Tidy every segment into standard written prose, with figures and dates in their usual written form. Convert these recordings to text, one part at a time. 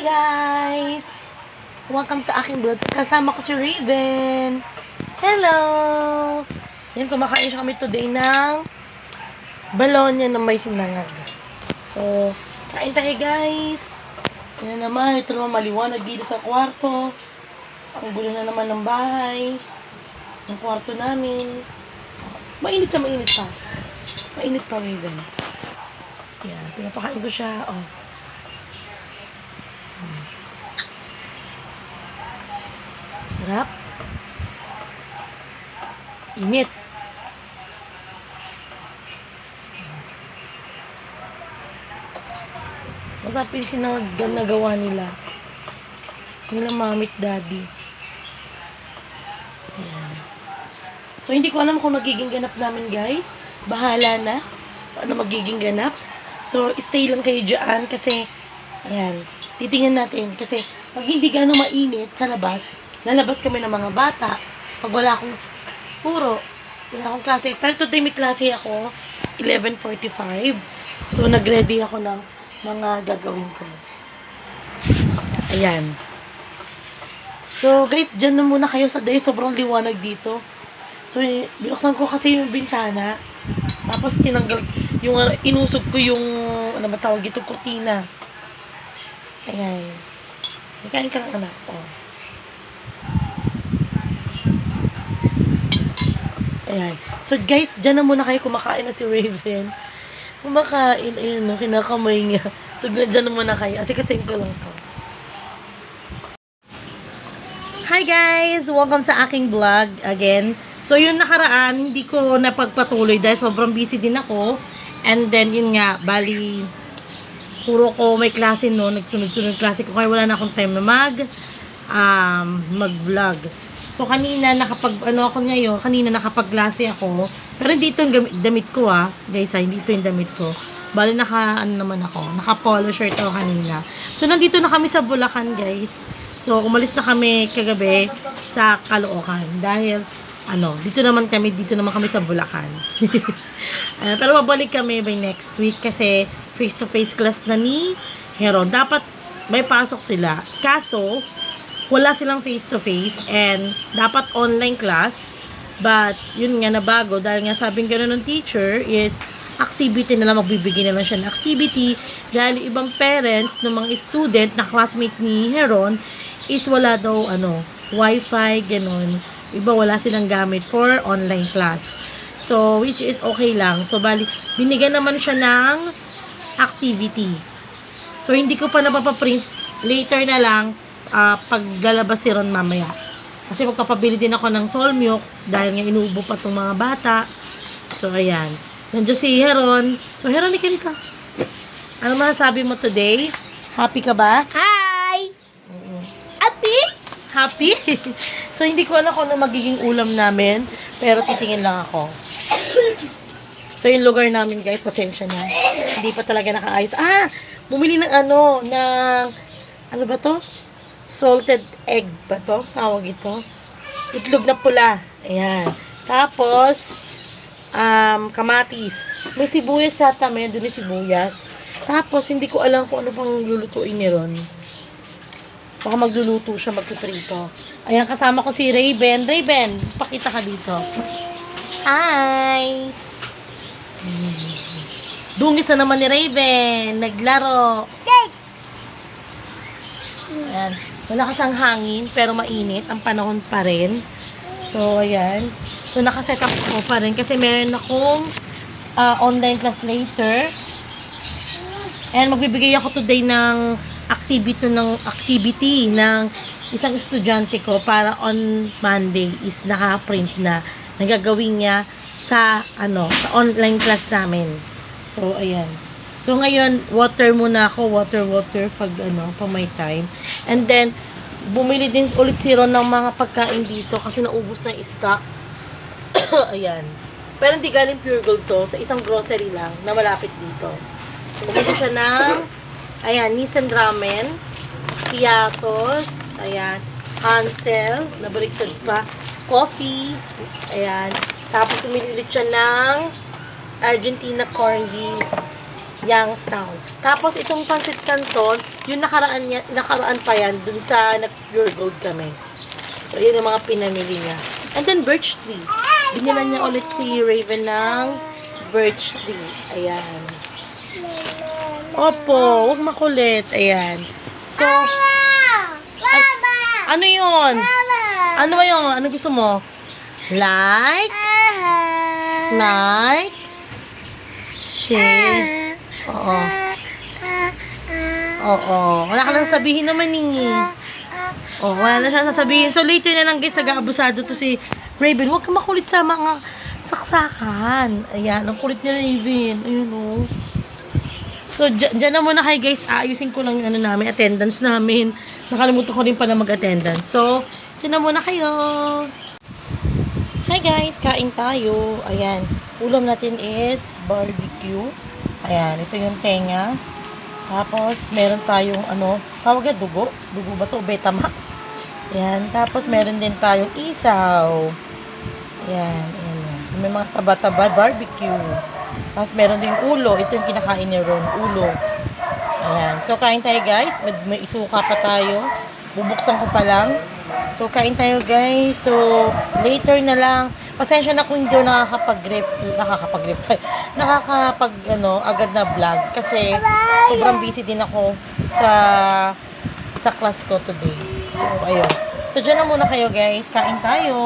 guys! Welcome sa aking vlog. Kasama ko si Raven. Hello! Yan, kumakain siya kami today ng balonya na may sinangag. So, kain tayo guys. Yan naman, ito naman maliwanag dito sa kwarto. Ang gulo na naman ng bahay. Ng kwarto namin. Mainit pa. Mainit pa, Raven. Yan, pinapakain ko siya. Oh. Sarap. Init. Masapin nagawa nila. Nila mamit daddy. Ayan. So, hindi ko alam kung magiging ganap namin, guys. Bahala na. Ano magiging ganap. So, stay lang kayo dyan kasi, ayan, titingnan natin. Kasi, pag hindi gano'ng mainit sa labas, lalabas kami ng mga bata. Pag wala akong wala akong klase. Pero today may klase ako, 11:45. So, nag-ready ako ng mga gagawin ko. Ayan. So, guys, dyan na muna kayo sa day. Sobrang liwanag dito. So, binuksan ko kasi yung bintana. Tapos, tinanggal, inusog ko yung, ano ba tawag ito, kurtina. Ayan. So, kain ka ng anak ko. Ayan. So, guys, dyan na muna kayo. Kumakain na si Raven. Kumakain. Ayun, no, kinakamay niya. So, dyan na muna kayo. Kasi ko lang to. Hi, guys! Welcome sa aking vlog again. So, yung nakaraan, hindi ko napagpatuloy dahil sobrang busy din ako. And then, yun nga, bali, puro ko may klase no, nagsunod-sunod klase ko. Kaya wala na akong time na mag-vlog. So, kanina nakapag-klase ako. Pero hindi ito yung damit ko guys, hindi ito yung damit ko. Bali, naka-polo shirt ako kanina. So, nandito na kami sa Bulacan, guys. So, umalis na kami kagabi sa Caloocan. Dahil, dito naman kami sa Bulacan. Pero babalik kami by next week kasi face-to-face class na ni Heron. Dapat may pasok sila. Kaso, wala silang face-to-face and dapat online class. But, yun nga nabago dahil nga sabing gano'n ng teacher is activity na lang, magbibigay na lang siya ng activity dahil ibang parents ng mga student na classmate ni Heron is wala daw wifi, gano'n. Iba wala silang gamit for online class. So, which is okay lang. So, bali, binigyan naman siya ng activity. So, hindi ko pa napapaprint. Later na lang, paglalabas si Ron mamaya. Kasi magpapabili din ako ng Solmux dahil nga inuubo pa itong mga bata. So, ayan. Nandiyan si Heron. So, Heron, ikin ka. Ano masasabi mo today? Happy ka ba? Hi! Happy? Happy? So, hindi ko alam kung ano magiging ulam namin. Pero titingin lang ako. Ito yung lugar namin, guys. Pasensya na. Hindi pa talaga nakaayos. Bumili ng ano ba to? Salted egg ba to? Tawag ito. Itlog na pula. Ayan. Tapos, kamatis. May sibuyas yata. May doon yung sibuyas. Tapos, hindi ko alam kung ano pang lulutuin ni Ron. Baka magluluto siya, magpiprito. Ayan, kasama ko si Raven. Raven, pakita ka dito. Hi! Dungis na naman ni Raven. Naglaro. Ayan. Malakas ang hangin, pero mainit. Ang panahon pa rin. So, ayan. So, nakaset up ko pa rin. Kasi meron akong online class later. And magbibigay ako today ng activity ng isang estudyante ko para on Monday is naka-print na nagagawin niya sa sa online class namin. So ayan. So ngayon water muna ako, water pag pag may time. And then bumili din ulit si Ron ng mga pagkain dito kasi naubos na yung stock. Ayan. Pero hindi galing Pure Gold to, sa isang grocery lang na malapit dito. So, bumili siya ng Nissan Ramen, Piatos, ayan, Hansel, nabaliktad pa, coffee, ayan, tapos umilit siya ng Argentina corned beef, Youngstown. Tapos itong Pancit Canton, yung nakaraan pa yan, dun sa nag-Pure Gold kami. So, yun yung mga pinamili niya. And then, birch tree. Binilan niya ulit si Raven ng birch tree. Ayan. Opo, huwag makulit. Ayan. So, ano yun? Ano ba yun? Ano gusto mo? Like? Share? Oo. Oo. Wala ka lang sabihin naman, Ningi. Oo, wala na siya sasabihin. So, later na lang guys, nag-aabusado to si Raven. Huwag ka makulit sa mga saksakan. Ayan, ang kulit ni Raven. Ayun, oh. So, dyan na muna kayo guys. Ayusin ko lang yung ano namin, attendance namin. Nakalimutan ko rin pala mag-attendance. So, dyan na muna kayo. Hi guys, kain tayo. Ayan, ulam natin is barbecue. Ayan, ito yung tenga. Tapos, meron tayong ano, tawag na dugo. Dugo ba to? Betamax. Ayan, tapos meron din tayong isaw. Ayan, ayan. May mga taba-taba barbecue. Tapos meron din ulo. Ito yung kinakain ni Ron, ulo. Ayan. So, kain tayo guys. May isuka pa tayo. Bubuksan ko pa lang. So, kain tayo guys. So, later na lang. Pasensya na kung hindi ako agad na vlog. Kasi, sobrang busy din ako sa class ko today. So, ayun. So, dyan na muna kayo guys. Kain tayo.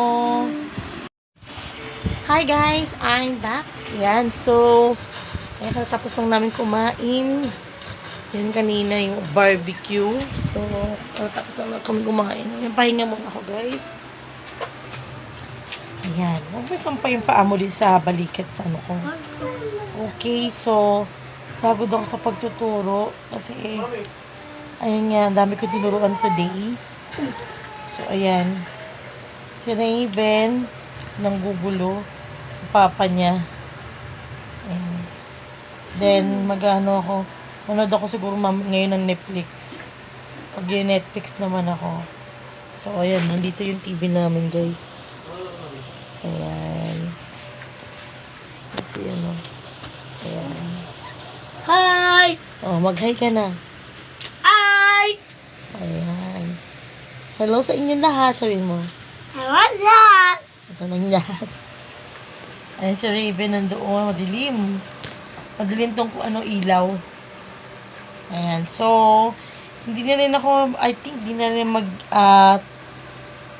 Hi guys, I'm back. Yan, so, ayan, tapos lang namin kumain. Yan kanina yung barbecue. So, tapos lang kami kumain. Yan, pahinga muna ako guys. Ayan, huwag may sampay yung paa mo din sa balikat sa ano ko. Okay, so, pagod ako sa pagtuturo. Kasi, ayun nga, dami ko tinuruan today. So, ayan. Si Raven, nanggugulo sa papa niya. Ayan. Then, manood ako siguro ngayon ng Netflix. Pag yung Netflix naman ako. So, ayan, nandito yung TV namin, guys. Ayan. Kasi, ano. Ayan. Hi! Oh, mag-hi ka na. Hi! Ayan. Hello sa inyo lahat, sabihin mo. What's that? Ito lang lahat. Ayan si Raven nandoon, madilim. Madilim tong ilaw. Ayan, so, hindi na rin ako, I think, hindi na rin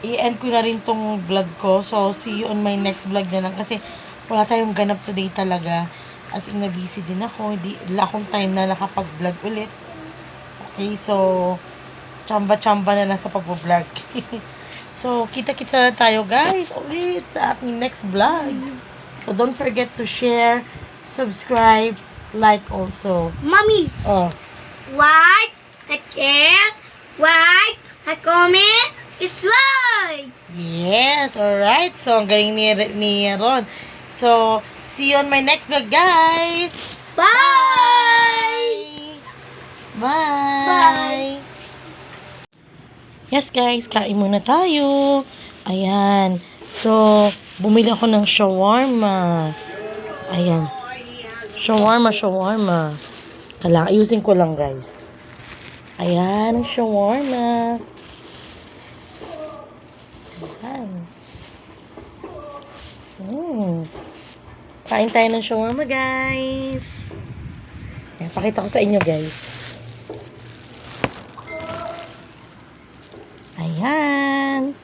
i-end ko na rin tong vlog ko. So, see you on my next vlog na lang. Kasi, wala tayong ganap today talaga. As in, na-busy din ako. Wala akong time na nakapag-vlog ulit. Okay, so, chamba-chamba na lang sa pag-vlog. So, kita-kita na tayo, guys, ulit sa aking next vlog. So, don't forget to share, subscribe, like also. Mommy, Oh, like, share, like, comment, subscribe. yes, alright. So, ang galing ni Ron. So, see you on my next vlog, guys. Bye! Bye! Yes, guys, kain muna tayo. Ayan. So, bumili ako ng shawarma. Ayan. Shawarma. Ayusin ko lang, guys. Ayan, shawarma. Ayan. Kain tayo ng shawarma, guys. Ayan, pakita ko sa inyo, guys. Ayan.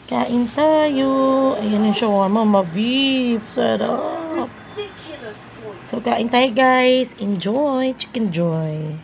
Kain tayo. Ayan yung shawarma, ma-beef. Sarap. So, kain tayo, guys. Enjoy. Chicken joy.